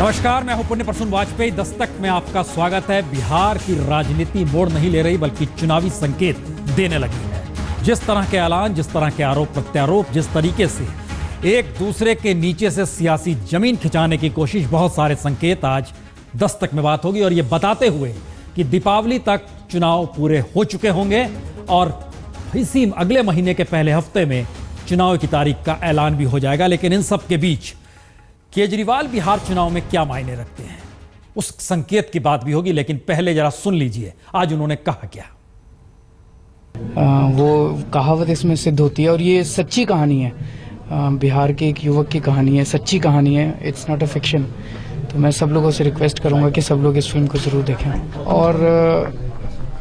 नमस्कार, मैं हूं पुण्य प्रसून वाजपेयी। दस्तक में आपका स्वागत है। बिहार की राजनीति मोड़ नहीं ले रही बल्कि चुनावी संकेत देने लगी है। जिस तरह के ऐलान, जिस तरह के आरोप प्रत्यारोप, जिस तरीके से एक दूसरे के नीचे से सियासी जमीन खिंचाने की कोशिश, बहुत सारे संकेत आज दस्तक में बात होगी और ये बताते हुए कि दीपावली तक चुनाव पूरे हो चुके होंगे और इसी अगले महीने के पहले हफ्ते में चुनाव की तारीख का ऐलान भी हो जाएगा। लेकिन इन सब के बीच केजरीवाल बिहार चुनाव में क्या मायने रखते हैं, उस संकेत की बात भी होगी। लेकिन पहले जरा सुन लीजिए आज उन्होंने कहा क्या। वो कहावत इसमें सिद्ध होती है और ये सच्ची कहानी है। बिहार के एक युवक की कहानी है, सच्ची कहानी है, इट्स नॉट अ फिक्शन। तो मैं सब लोगों से रिक्वेस्ट करूंगा कि सब लोग इस फिल्म को जरूर देखें। और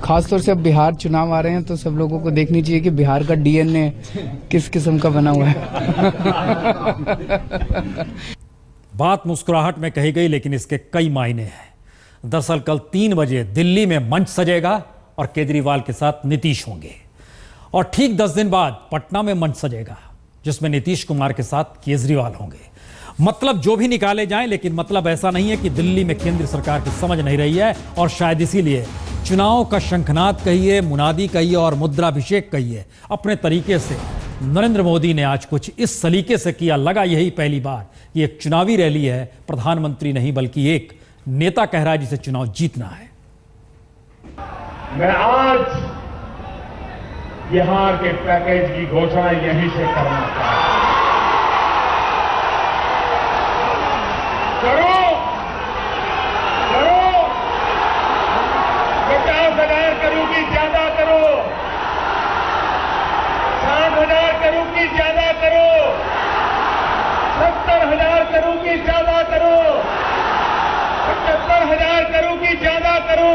खासतौर से अब बिहार चुनाव आ रहे हैं तो सब लोगों को देखनी चाहिए कि बिहार का डीएनए किस किस्म का बना हुआ है। बात मुस्कुराहट में कही गई लेकिन इसके कई मायने हैं। दरअसल कल 3 बजे दिल्ली में मंच सजेगा और केजरीवाल के साथ नीतीश होंगे और ठीक 10 दिन बाद पटना में मंच सजेगा जिसमें नीतीश कुमार के साथ केजरीवाल होंगे। मतलब जो भी निकाले जाएं, लेकिन मतलब ऐसा नहीं है कि दिल्ली में केंद्र सरकार की समझ नहीं रही है और शायद इसीलिए चुनाव का शंखनाद कहिए, मुनादी कहिए और मुद्राभिषेक कहिए, अपने तरीके से नरेंद्र मोदी ने आज कुछ इस सलीके से किया। लगा यही पहली बार कि एक चुनावी रैली है, प्रधानमंत्री नहीं बल्कि एक नेता कह रहा है जिसे चुनाव जीतना है। मैं आज बिहार के पैकेज की घोषणा यहीं से करना चाहता हूं। करो 50,000 करोड़ की ज्यादा करो, 60,000 करोड़ की ज्यादा करो, 70,000 करोड़ की ज्यादा करो, 75,000 करोड़ की ज्यादा करो,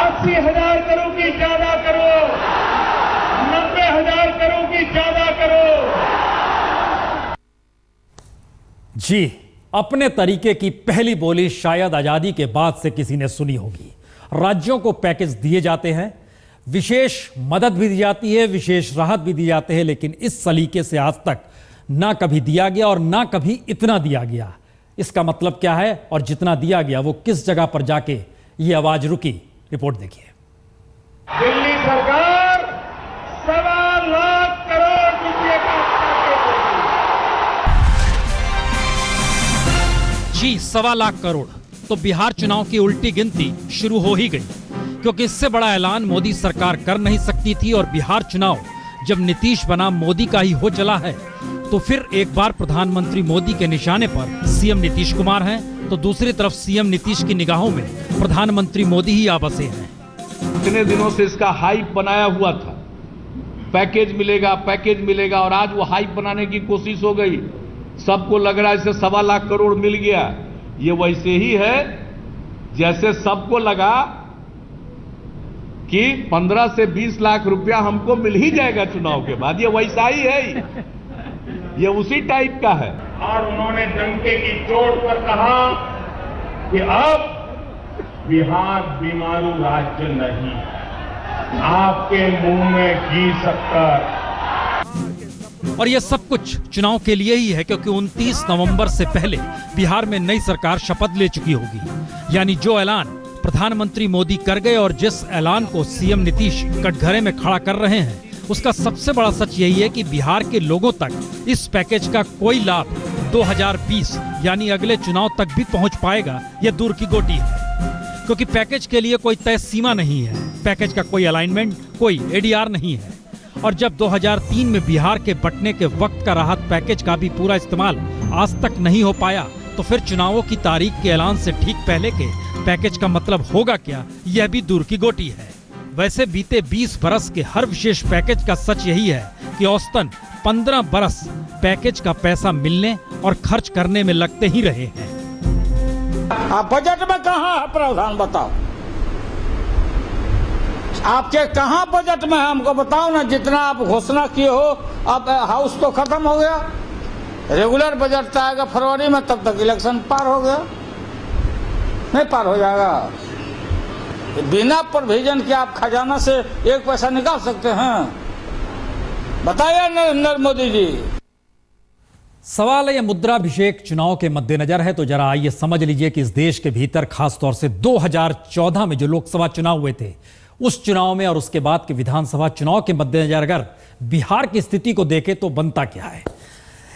80,000 करोड़ की ज्यादा करो, 90,000 करोड़ की ज्यादा करो। जी, अपने तरीके की पहली बोली शायद आजादी के बाद से किसी ने सुनी होगी। राज्यों को पैकेज दिए जाते हैं, विशेष मदद भी दी जाती है, विशेष राहत भी दी जाते हैं, लेकिन इस सलीके से आज तक ना कभी दिया गया और ना कभी इतना दिया गया। इसका मतलब क्या है और जितना दिया गया वो किस जगह पर जाके ये आवाज रुकी, रिपोर्ट देखिए। दिल्ली सरकार 1.25 लाख करोड़ रुपए का जी 1.25 लाख करोड़। तो बिहार चुनाव की उल्टी गिनती शुरू हो ही गई, क्योंकि इससे बड़ा ऐलान मोदी सरकार कर नहीं सकती थी। और बिहार चुनाव जब नीतीश बनाम मोदी का ही हो चला है तो फिर एक बार प्रधानमंत्री मोदी के निशाने पर सीएम नीतीश कुमार हैं, तो दूसरी तरफ सीएम नीतीश की निगाहों में प्रधानमंत्री मोदी ही आ बसे हैं। इतने दिनों से इसका हाइप बनाया हुआ था, पैकेज मिलेगा और आज वो हाइप बनाने की कोशिश हो गई। सबको लग रहा है इसे 1.25 लाख करोड़ मिल गया। ये वैसे ही है जैसे सबको लगा कि 15 से 20 लाख रुपया हमको मिल ही जाएगा चुनाव के बाद। ये वैसा ही है, ये उसी टाइप का है। और उन्होंने डंके की चोट पर कहा कि अब बिहार बीमारू राज्य नहीं, आपके मुंह में घी शक्कर। और यह सब कुछ चुनाव के लिए ही है, क्योंकि 29 नवंबर से पहले बिहार में नई सरकार शपथ ले चुकी होगी। यानी जो ऐलान प्रधानमंत्री मोदी कर गए और जिस ऐलान को सीएम नीतीश कटघरे में खड़ा कर रहे हैं, उसका सबसे बड़ा सच यही है कि बिहार के लोगों तक इस पैकेज का कोई लाभ 2020 यानी अगले चुनाव तक भी पहुंच पाएगा, यह दूर की गोटी है। क्योंकि पैकेज के लिए कोई तय सीमा नहीं है, पैकेज का कोई अलाइनमेंट, कोई एडीआर नहीं है। और जब 2003 में बिहार के बंटने के वक्त का राहत पैकेज का भी पूरा इस्तेमाल आज तक नहीं हो पाया, तो फिर चुनावों की तारीख के ऐलान से ठीक पहले के पैकेज का मतलब होगा क्या, यह भी दूर की गोटी है। वैसे बीते 20 बरस के हर विशेष पैकेज का सच यही है कि औसतन 15 बरस पैकेज का पैसा मिलने और खर्च करने में लगते ही रहे हैं। बजट में कहाँ है प्रावधान, बताओ आपके कहाँ बजट में है, हमको बताओ ना। जितना आप घोषणा किए हो, अब हाउस तो खत्म हो गया, रेगुलर बजट आएगा फरवरी में, तब तक इलेक्शन पार हो गया, नहीं पार हो जाएगा। बिना प्रोविजन के आप खजाना से 1 पैसा निकाल सकते हैं? बताइए नरेंद्र मोदी जी। सवाल है, ये मुद्राभिषेक चुनाव के मद्देनजर है, तो जरा आइए समझ लीजिए कि इस देश के भीतर खासतौर से 2014 में जो लोकसभा चुनाव हुए थे, उस चुनाव में और उसके बाद के विधानसभा चुनाव के मद्देनजर अगर बिहार की स्थिति को देखें तो बनता क्या है।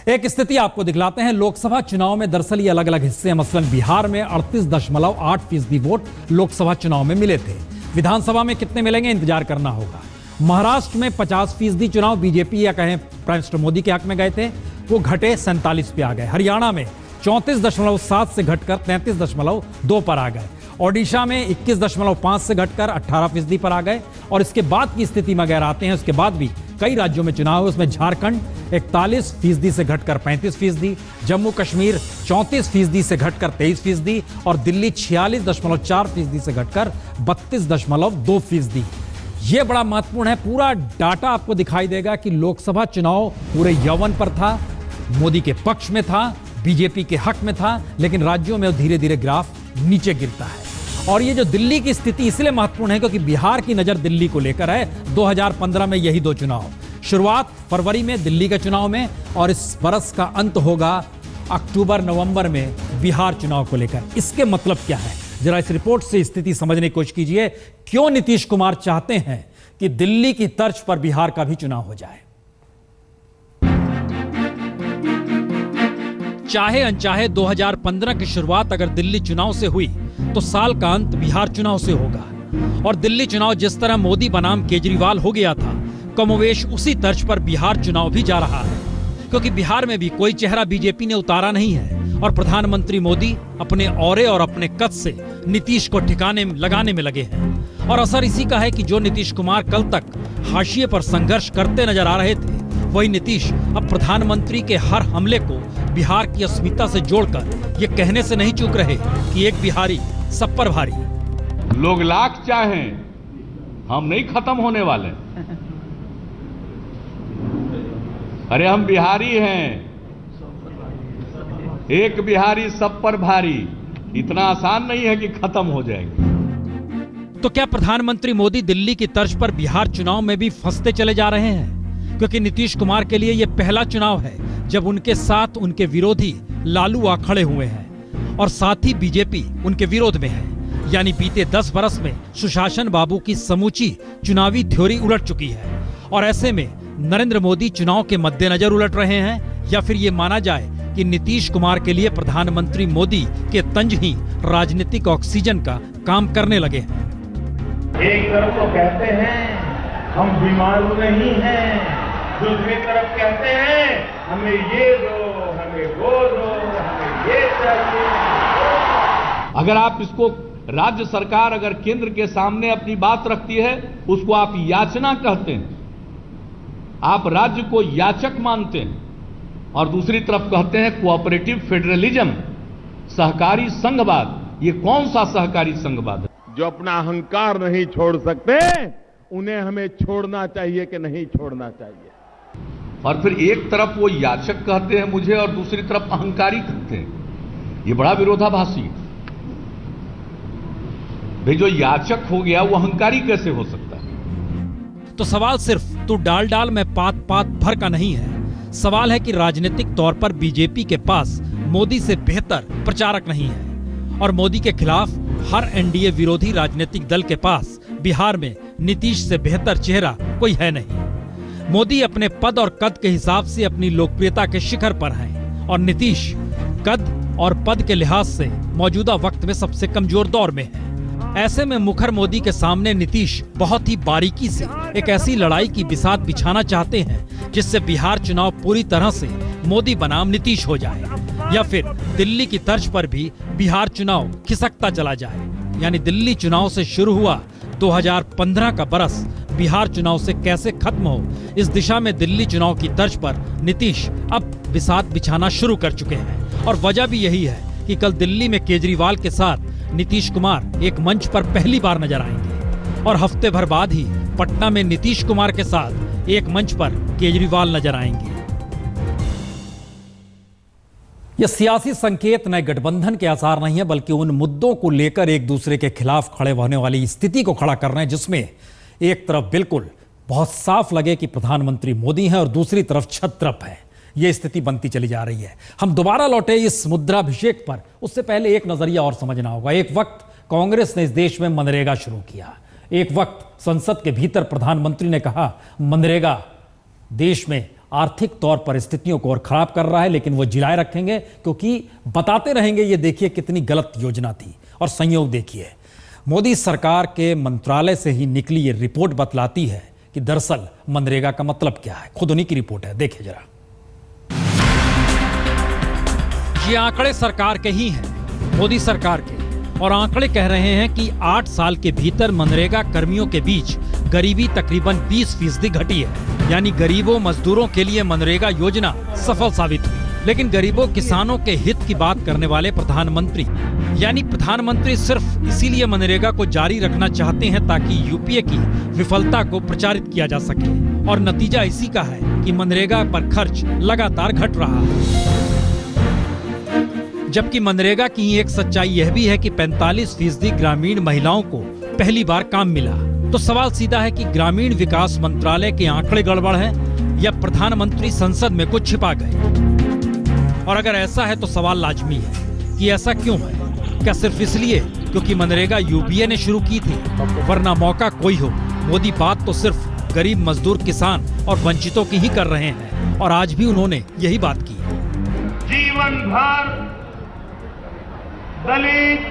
एक स्थिति आपको दिखलाते हैं। लोकसभा चुनाव में दरअसल ये अलग अलग हिस्से हैं। मसलन बिहार में 38.8% वोट लोकसभा चुनाव में मिले थे। विधानसभा में कितने मिलेंगे इंतजार करना होगा। महाराष्ट्र में 50% चुनाव बीजेपी या कहें प्राइम मिनिस्टर मोदी के हक में गए थे, वो घटे 47 पे आ गए। हरियाणा में 34.7 से घटकर 33.2 पर आ गए। ओडिशा में 21.5 से घटकर 18% पर आ गए। और इसके बाद की स्थिति में अगर आते हैं, उसके बाद भी कई राज्यों में चुनाव हुए, उसमें झारखंड 41% से घटकर 35%, जम्मू कश्मीर 34% से घटकर 23% और दिल्ली 46.4% से घटकर 32.2%। यह बड़ा महत्वपूर्ण है। पूरा डाटा आपको दिखाई देगा कि लोकसभा चुनाव पूरे यौवन पर था, मोदी के पक्ष में था, बीजेपी के हक में था, लेकिन राज्यों में धीरे धीरे ग्राफ नीचे गिरता है। और ये जो दिल्ली की स्थिति इसलिए महत्वपूर्ण है क्योंकि बिहार की नजर दिल्ली को लेकर है। 2015 में यही दो चुनाव, शुरुआत फरवरी में दिल्ली के चुनाव में और इस बरस का अंत होगा अक्टूबर नवंबर में बिहार चुनाव को लेकर। इसके मतलब क्या है, जरा इस रिपोर्ट से स्थिति समझने की कोशिश कीजिए। क्यों नीतीश कुमार चाहते हैं कि दिल्ली की तर्ज पर बिहार का भी चुनाव हो जाए। चाहे अनचाहे 2015 की शुरुआत अगर दिल्ली चुनाव से हुई तो साल का अंत बिहार चुनाव से होगा। और दिल्ली चुनाव जिस तरह मोदी बनाम केजरीवाल हो गया था, कमोवेश उसी तर्ज पर बिहार चुनाव भी जा रहा है। क्योंकि बिहार में भी कोई चेहरा बीजेपी ने उतारा नहीं है और प्रधानमंत्री मोदी अपने औरे और अपने कद से नीतीश को ठिकाने लगाने में लगे हैं। और असर इसी का है कि जो नीतीश कुमार कल तक हाशिए पर संघर्ष करते नजर आ रहे थे, वही नीतीश अब प्रधानमंत्री के हर हमले को बिहार की अस्मिता से जोड़कर ये कहने से नहीं चूक रहे कि एक बिहारी सब पर भारी। लोग लाख चाहें, हम नहीं खत्म होने वाले। अरे हम बिहारी हैं, एक बिहारी सब पर भारी। इतना आसान नहीं है कि खत्म हो जाएगी। तो क्या प्रधानमंत्री मोदी दिल्ली की तर्ज पर बिहार चुनाव में भी फंसते चले जा रहे हैं? क्योंकि नीतीश कुमार के लिए यह पहला चुनाव है जब उनके साथ उनके विरोधी लालू आ खड़े हुए हैं और साथ ही बीजेपी उनके विरोध में है। यानी बीते 10 बरस में सुशासन बाबू की समूची चुनावी थ्योरी उलट चुकी है। और ऐसे में नरेंद्र मोदी चुनाव के मद्देनजर उलट रहे हैं या फिर ये माना जाए कि नीतीश कुमार के लिए प्रधानमंत्री मोदी के तंज ही राजनीतिक ऑक्सीजन का काम करने लगे हैं। एक तरफ तो कहते हैं हम बीमारू नहीं हैं, दूसरी तरफ कहते हैं हमें ये दो, हमें वो दो, हमें ये चाहिए। अगर आप इसको राज्य सरकार अगर केंद्र के सामने अपनी बात रखती है, उसको आप याचना कहते हैं, आप राज्य को याचक मानते हैं। और दूसरी तरफ कहते हैं कोऑपरेटिव फेडरलिज्म, सहकारी संघवाद। ये कौन सा सहकारी संघवाद है? जो अपना अहंकार नहीं छोड़ सकते, उन्हें हमें छोड़ना चाहिए कि नहीं छोड़ना चाहिए। और फिर एक तरफ वो याचक कहते हैं मुझे और दूसरी तरफ अहंकारी कहते हैं। ये बड़ा विरोधाभासी है। भाई जो याचक हो गया वो अहंकारी कैसे हो सकता है? तो सवाल सिर्फ तू डाल डाल में पात पात भर का नहीं है। सवाल है कि राजनीतिक तौर पर बीजेपी के पास मोदी से बेहतर प्रचारक नहीं है और मोदी के खिलाफ हर एनडीए विरोधी राजनीतिक दल के पास बिहार में नीतीश से बेहतर चेहरा कोई है नहीं। मोदी अपने पद और कद के हिसाब से अपनी लोकप्रियता के शिखर पर हैं और नीतीश कद और पद के लिहाज से मौजूदा वक्त में सबसे कमजोर दौर में है। ऐसे में मुखर मोदी के सामने नीतीश बहुत ही बारीकी से एक ऐसी लड़ाई की बिसात बिछाना चाहते हैं जिससे बिहार चुनाव पूरी तरह से मोदी बनाम नीतीश हो जाए या फिर दिल्ली की तर्ज पर भी बिहार चुनाव खिसकता चला जाए। यानी दिल्ली चुनाव से शुरू हुआ 2015 का बरस बिहार चुनाव से कैसे खत्म हो, इस दिशा में दिल्ली चुनाव की तर्ज पर नीतीश अब बिसात बिछाना शुरू कर चुके हैं। और वजह भी यही है कि कल दिल्ली में केजरीवाल के साथ नीतीश कुमार एक मंच पर पहली बार नजर आएंगे और हफ्ते भर बाद ही पटना में नीतीश कुमार के साथ एक मंच पर केजरीवाल नजर आएंगे। यह सियासी संकेत नए गठबंधन के आसार नहीं है, बल्कि उन मुद्दों को लेकर एक दूसरे के खिलाफ खड़े होने वाली स्थिति को खड़ा कर रहे हैं जिसमें एक तरफ बिल्कुल बहुत साफ लगे कि प्रधानमंत्री मोदी हैं और दूसरी तरफ छत्रप है। ये स्थिति बनती चली जा रही है। हम दोबारा लौटे इस मुद्राभिषेक पर, उससे पहले एक नजरिया और समझना होगा। एक वक्त कांग्रेस ने इस देश में मनरेगा शुरू किया, एक वक्त संसद के भीतर प्रधानमंत्री ने कहा मनरेगा देश में आर्थिक तौर पर स्थितियों को और खराब कर रहा है, लेकिन वो जिलाए रखेंगे क्योंकि बताते रहेंगे ये देखिए कितनी गलत योजना थी। और संयोग देखिए, मोदी सरकार के मंत्रालय से ही निकली ये रिपोर्ट बतलाती है कि दरअसल मनरेगा का मतलब क्या है। खुद उन्हीं की रिपोर्ट है, देखिए जरा। ये आंकड़े सरकार के ही हैं, मोदी सरकार के, और आंकड़े कह रहे हैं कि 8 साल के भीतर मनरेगा कर्मियों के बीच गरीबी तकरीबन 20% घटी है। यानी गरीबों मजदूरों के लिए मनरेगा योजना सफल साबित हुई। लेकिन गरीबों किसानों के हित की बात करने वाले प्रधानमंत्री सिर्फ इसीलिए मनरेगा को जारी रखना चाहते हैं ताकि यूपीए की विफलता को प्रचारित किया जा सके। और नतीजा इसी का है कि मनरेगा पर खर्च लगातार घट रहा है। जबकि मनरेगा की एक सच्चाई यह भी है कि 45% ग्रामीण महिलाओं को पहली बार काम मिला। तो सवाल सीधा है कि ग्रामीण विकास मंत्रालय के आंकड़े गड़बड़ हैं या प्रधानमंत्री संसद में कुछ छिपा गए। और अगर ऐसा है तो सवाल लाजमी है कि ऐसा क्यों है। क्या सिर्फ इसलिए क्योंकि मनरेगा यूपीए ने शुरू की थी, वरना मौका कोई हो। मोदी बात तो सिर्फ गरीब मजदूर, किसान और वंचितों की ही कर रहे हैं, और आज भी उन्होंने यही बात की। जीवन भर दलित,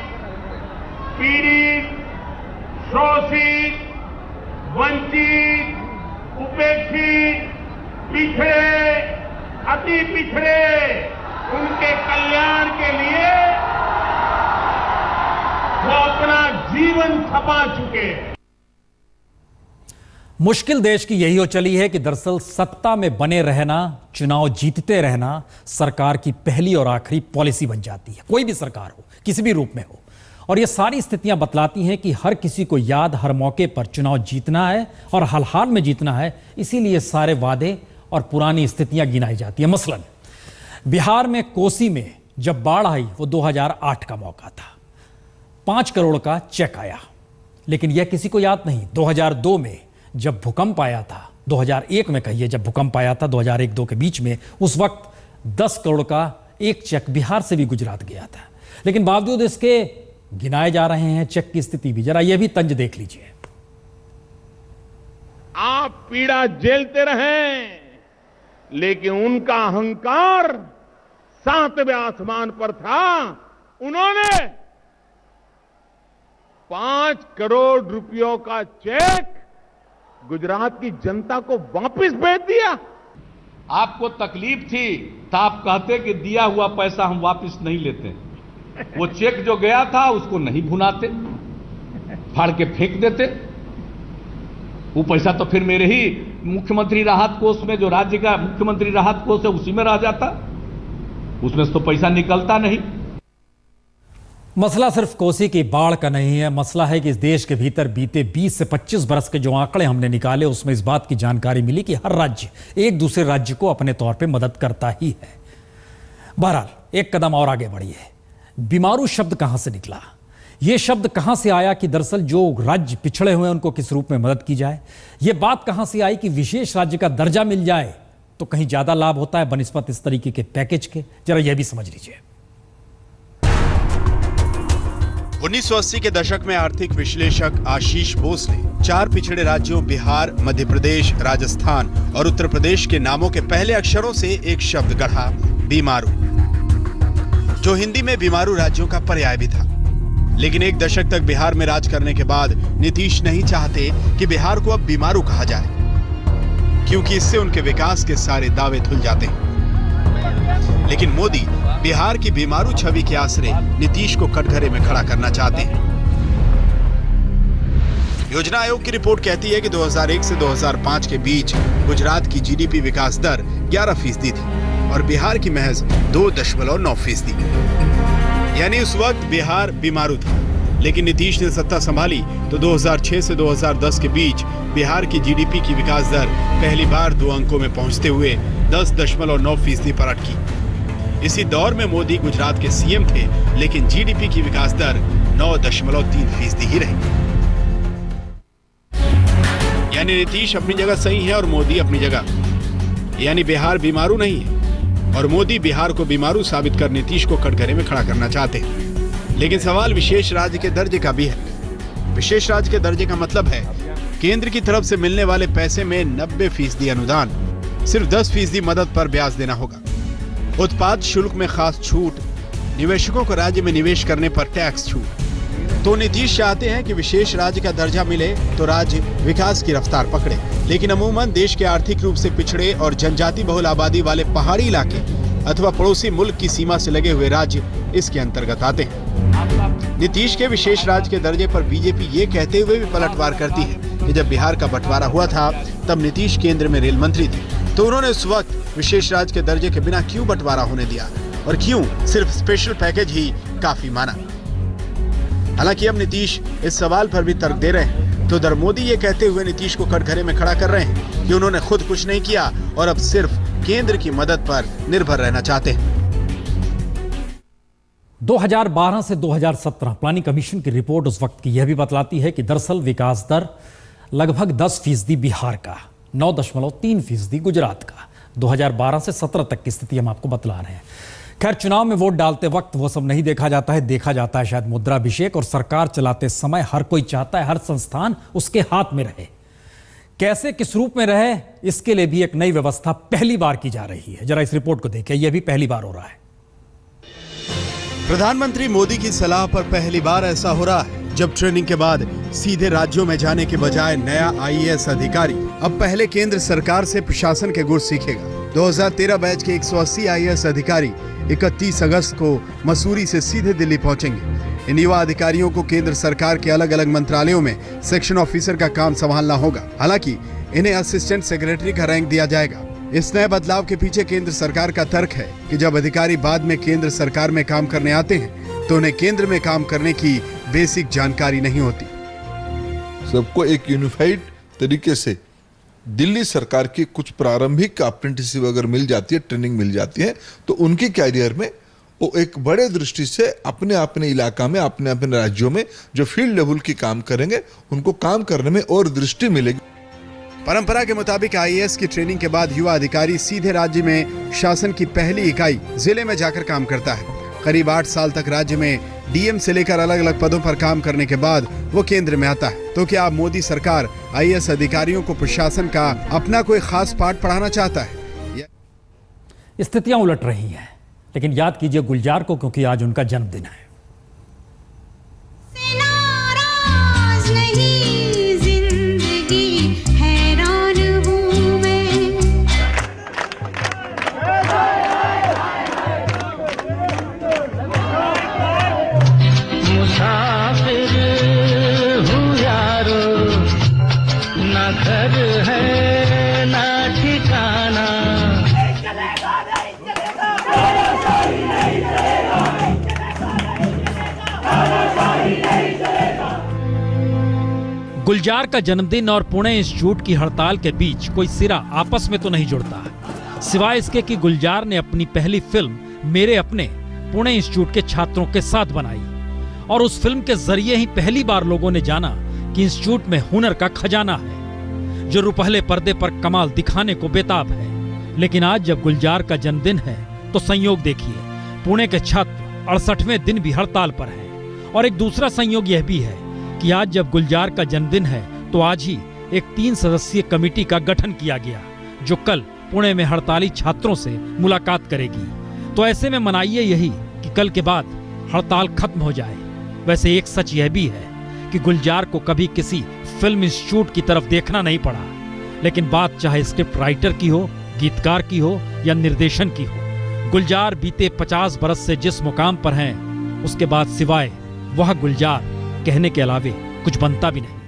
पीड़ित, शोषित, वंचित, उपेक्षित, पिछड़े, अति पिछड़े, उनके कल्याण के लिए वो अपना जीवन खपा चुके हैं। मुश्किल देश की यही हो चली है कि दरअसल सत्ता में बने रहना, चुनाव जीतते रहना सरकार की पहली और आखिरी पॉलिसी बन जाती है। कोई भी सरकार हो, किसी भी रूप में हो। और ये सारी स्थितियां बतलाती हैं कि हर किसी को याद हर मौके पर चुनाव जीतना है और हाल हाल में जीतना है। इसीलिए सारे वादे और पुरानी स्थितियां गिनाई जाती है। मसलन बिहार में कोसी में जब बाढ़ आई वो 2008 का मौका था, 5 करोड़ का चेक आया। लेकिन यह किसी को याद नहीं 2002 में जब भूकंप आया था, 2001 में कहिए जब भूकंप आया था 2001-2 के बीच में, उस वक्त 10 करोड़ का एक चेक बिहार से भी गुजरात गया था। लेकिन बावजूद इसके गिनाए जा रहे हैं चेक की स्थिति भी। जरा यह भी तंज देख लीजिए। आप पीड़ा झेलते रहें, लेकिन उनका अहंकार 7वें आसमान पर था। उन्होंने 5 करोड़ रुपयों का चेक गुजरात की जनता को वापस भेज दिया। आपको तकलीफ थी तो आप कहते कि दिया हुआ पैसा हम वापस नहीं लेते। वो चेक जो गया था उसको नहीं भुनाते, फाड़ के फेंक देते। वो पैसा तो फिर मेरे ही मुख्यमंत्री राहत कोष में, जो राज्य का मुख्यमंत्री राहत कोष है, उसी में रह जाता। उसमें तो पैसा निकलता नहीं। मसला सिर्फ कोसी की बाढ़ का नहीं है। मसला है कि इस देश के भीतर बीते 20 से 25 बरस के जो आंकड़े हमने निकाले, उसमें इस बात की जानकारी मिली कि हर राज्य एक दूसरे राज्य को अपने तौर पे मदद करता ही है। बहरहाल एक कदम और आगे बढ़िए। बीमारू शब्द कहां से निकला? यह शब्द कहां से आया कि दरअसल जो राज्य पिछड़े हुए हैं उनको किस रूप में मदद की जाए? यह बात कहां से आई कि विशेष राज्य का दर्जा मिल जाए तो कहीं ज्यादा लाभ होता है बनिस्बत इस तरीके के पैकेज के? जरा यह भी समझ लीजिए। 1980 के दशक में आर्थिक विश्लेषक आशीष बोस ने 4 पिछड़े राज्यों बिहार, मध्य प्रदेश, राजस्थान और उत्तर प्रदेश के नामों के पहले अक्षरों से एक शब्द गढ़ा, बीमारू, जो हिंदी में बीमारू राज्यों का पर्याय भी था। लेकिन एक दशक तक बिहार में राज करने के बाद नीतीश नहीं चाहते कि बिहार को अब बीमारू कहा जाए, क्योंकि इससे उनके विकास के सारे दावे धुल जाते हैं। लेकिन मोदी बिहार की बीमारू छवि के आसरे नीतीश को कटघरे में खड़ा करना चाहते हैं। योजना आयोग की रिपोर्ट कहती है कि 2001 से 2005 के बीच गुजरात की जीडीपी विकास दर 11% थी और बिहार की महज 2.9%। यानी उस वक्त बिहार बीमारू था। लेकिन नीतीश ने सत्ता संभाली तो 2006 से 2010 के बीच बिहार की जीडीपी की विकास दर पहली बार 2 अंकों में पहुंचते हुए 10.9% पर अटकी। इसी दौर में मोदी गुजरात के सीएम थे, लेकिन जीडीपी की विकास दर 9.3% ही रही। यानी नीतीश अपनी जगह सही है और मोदी अपनी जगह। यानी बिहार बीमारू नहीं है, और मोदी बिहार को बीमारू साबित कर नीतीश को कटघरे में खड़ा करना चाहते हैं। लेकिन सवाल विशेष राज्य के दर्जे का भी है। विशेष राज्य के दर्जे का मतलब है केंद्र की तरफ से मिलने वाले पैसे में 90% अनुदान, सिर्फ 10% मदद पर ब्याज देना होगा। उत्पाद शुल्क में खास छूट, निवेशकों को राज्य में निवेश करने पर टैक्स छूट। तो नीतीश चाहते हैं कि विशेष राज्य का दर्जा मिले तो राज्य विकास की रफ्तार पकड़े। लेकिन अमूमन देश के आर्थिक रूप से पिछड़े और जनजाति बहुल आबादी वाले पहाड़ी इलाके अथवा पड़ोसी मुल्क की सीमा से लगे हुए राज्य इसके अंतर्गत आते हैं। नीतीश के विशेष राज्य के दर्जे पर बीजेपी ये कहते हुए भी पलटवार करती है कि जब बिहार का बंटवारा हुआ था तब नीतीश केंद्र में रेल मंत्री थे, तो उन्होंने उस वक्त विशेष राज्य के दर्जे के बिना क्यों बंटवारा होने दिया और क्यों सिर्फ स्पेशल पैकेज ही काफी माना। हालांकि अब नीतीश इस सवाल पर भी तर्क दे रहे हैं, तो उधर मोदी ये कहते हुए नीतीश को कटघरे में खड़ा कर रहे हैं कि उन्होंने खुद कुछ नहीं किया और अब सिर्फ केंद्र की मदद पर निर्भर रहना चाहते हैं। 2012 से 2017 प्लानिंग कमीशन की रिपोर्ट उस वक्त की यह भी बतलाती है कि दरअसल विकास दर लगभग 10% बिहार का, 9.3% गुजरात का। 2012 से 17 तक की स्थिति हम आपको बतला रहे हैं। खैर, चुनाव में वोट डालते वक्त वो सब नहीं देखा जाता है, देखा जाता है शायद मुद्राभिषेक। और सरकार चलाते समय हर कोई चाहता है हर संस्थान उसके हाथ में रहे। कैसे, किस रूप में रहे, इसके लिए भी एक नई व्यवस्था पहली बार की जा रही है। जरा इस रिपोर्ट को देखिए, यह भी पहली बार हो रहा है। प्रधानमंत्री मोदी की सलाह पर पहली बार ऐसा हो रहा है जब ट्रेनिंग के बाद सीधे राज्यों में जाने के बजाय नया आईएएस अधिकारी अब पहले केंद्र सरकार से प्रशासन के गुर सीखेगा। 2013 बैच के 180 आईएएस अधिकारी 31 अगस्त को मसूरी से सीधे दिल्ली पहुंचेंगे। इन युवा अधिकारियों को केंद्र सरकार के अलग अलग मंत्रालयों में सेक्शन ऑफिसर का काम संभालना होगा। हालांकि इन्हें असिस्टेंट सेक्रेटरी का रैंक दिया जाएगा। इस नए बदलाव के पीछे केंद्र सरकार का तर्क है कि जब अधिकारी बाद में केंद्र सरकार में काम करने आते हैं तो उन्हें केंद्र में काम करने की बेसिक जानकारी नहीं होती। सबको एक यूनिफाइड तरीके से दिल्ली सरकार की कुछ प्रारंभिक अप्रेंटिसशिप अगर मिल जाती है, ट्रेनिंग मिल जाती है, तो उनके कैरियर में वो एक बड़े दृष्टि से अपने अपने इलाका में, अपने अपने राज्यों में जो फील्ड लेवल की काम करेंगे उनको काम करने में और दृष्टि मिलेगी। परंपरा के मुताबिक आईएएस की ट्रेनिंग के बाद युवा अधिकारी सीधे राज्य में शासन की पहली इकाई जिले में जाकर काम करता है। करीब 8 साल तक राज्य में डीएम से लेकर अलग अलग पदों पर काम करने के बाद वो केंद्र में आता है। तो क्या अब मोदी सरकार आईएएस अधिकारियों को प्रशासन का अपना कोई खास पाठ पढ़ाना चाहता है? स्थितियां उलट रही हैं, लेकिन याद कीजिए गुलजार को, क्योंकि आज उनका जन्मदिन है। गुलजार का जन्मदिन और पुणे इंस्टीट्यूट की हड़ताल के बीच कोई सिरा आपस में तो नहीं जुड़ता, सिवाय इसके कि गुलजार ने अपनी पहली फिल्म मेरे अपने पुणे इंस्टीट्यूट के छात्रों के साथ बनाई और उस फिल्म के जरिए ही पहली बार लोगों ने जाना कि इंस्टीट्यूट में हुनर का खजाना है जो रुपहले पर्दे पर कमाल दिखाने को बेताब है। लेकिन आज जब गुलजार का जन्मदिन है तो संयोग देखिए, पुणे के छात्र 68वें दिन भी हड़ताल पर हैं। और एक दूसरा संयोग यह भी है कि आज जब गुलजार का जन्मदिन है तो आज ही एक 3 सदस्यीय कमेटी का गठन किया गया जो कल पुणे में हड़ताली छात्रों से मुलाकात करेगी। तो ऐसे में मनाइए यही कि कल के बाद हड़ताल खत्म हो जाए। वैसे एक सच यह भी है कि गुलजार को कभी किसी फिल्म इंस्टीट्यूट की तरफ देखना नहीं पड़ा, लेकिन बात चाहे स्क्रिप्ट राइटर की हो, गीतकार की हो या निर्देशन की हो, गुलजार बीते 50 बरस से जिस मुकाम पर हैं उसके बाद सिवाय वह गुलजार कहने के अलावे कुछ बनता भी नहीं।